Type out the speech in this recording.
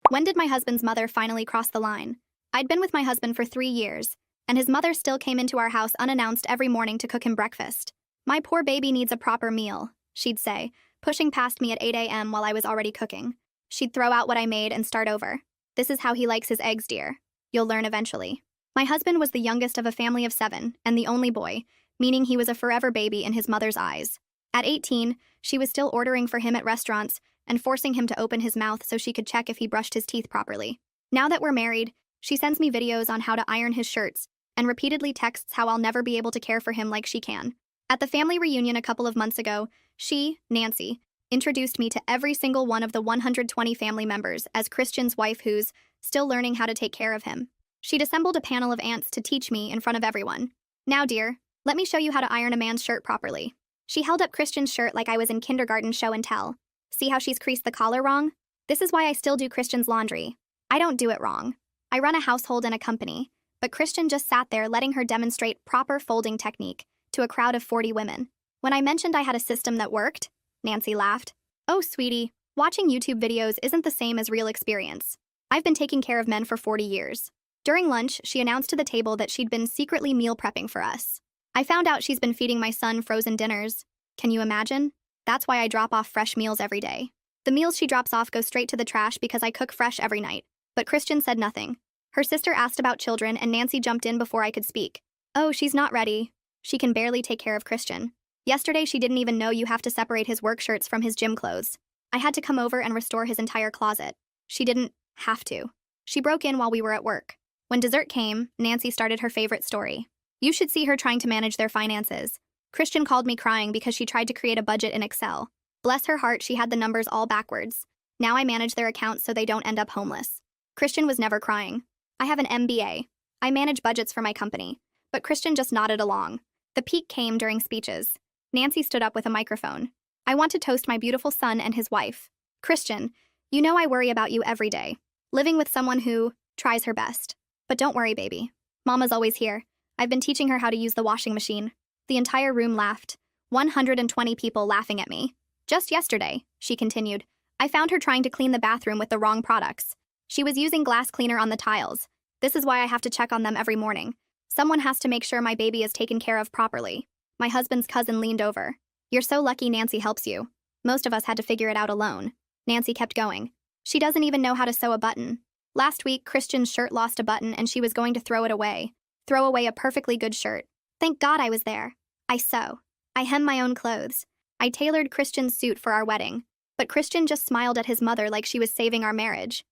When did my husband's mother finally cross the line? I'd been with my husband for 3 years, and his mother still came into our house unannounced every morning to cook him breakfast. My poor baby needs a proper meal, she'd say, pushing past me at 8 a.m. while I was already cooking. She'd throw out what I made and start over. This is how he likes his eggs, dear. You'll learn eventually. My husband was the youngest of a family of 7 and the only boy, meaning he was a forever baby in his mother's eyes. At 18, she was still ordering for him at restaurants and forcing him to open his mouth so she could check if he brushed his teeth properly. Now that we're married, she sends me videos on how to iron his shirts and repeatedly texts how I'll never be able to care for him like she can. At the family reunion a couple of months ago, she, Nancy, introduced me to every single one of the 120 family members as Christian's wife who's still learning how to take care of him. She'd assembled a panel of aunts to teach me in front of everyone. Now, dear, let me show you how to iron a man's shirt properly. She held up Christian's shirt like I was in kindergarten show and tell. See how she's creased the collar wrong? This is why I still do Christian's laundry. I don't do it wrong. I run a household and a company, but Christian just sat there letting her demonstrate proper folding technique to a crowd of 40 women. When I mentioned I had a system that worked, Nancy laughed. Oh, sweetie, watching YouTube videos isn't the same as real experience. I've been taking care of men for 40 years. During lunch, she announced to the table that she'd been secretly meal prepping for us. I found out she's been feeding my son frozen dinners. Can you imagine? That's why I drop off fresh meals every day. The meals she drops off go straight to the trash because I cook fresh every night. But Christian said nothing. Her sister asked about children and Nancy jumped in before I could speak. Oh, she's not ready. She can barely take care of Christian. Yesterday, she didn't even know you have to separate his work shirts from his gym clothes. I had to come over and restore his entire closet. She didn't have to. She broke in while we were at work. When dessert came, Nancy started her favorite story. You should see her trying to manage their finances. Christian called me crying because she tried to create a budget in Excel. Bless her heart, she had the numbers all backwards. Now I manage their accounts so they don't end up homeless. Christian was never crying. I have an MBA. I manage budgets for my company. But Christian just nodded along. The peak came during speeches. Nancy stood up with a microphone. I want to toast my beautiful son and his wife. Christian, you know I worry about you every day. Living with someone who tries her best. But don't worry, baby. Mama's always here. I've been teaching her how to use the washing machine. The entire room laughed. 120 people laughing at me. Just yesterday, she continued, I found her trying to clean the bathroom with the wrong products. She was using glass cleaner on the tiles. This is why I have to check on them every morning. Someone has to make sure my baby is taken care of properly. My husband's cousin leaned over. You're so lucky Nancy helps you. Most of us had to figure it out alone. Nancy kept going. She doesn't even know how to sew a button. Last week, Christian's shirt lost a button and she was going to throw it away. Throw away a perfectly good shirt. Thank God I was there. I sew. I hem my own clothes. I tailored Christian's suit for our wedding. But Christian just smiled at his mother like she was saving our marriage.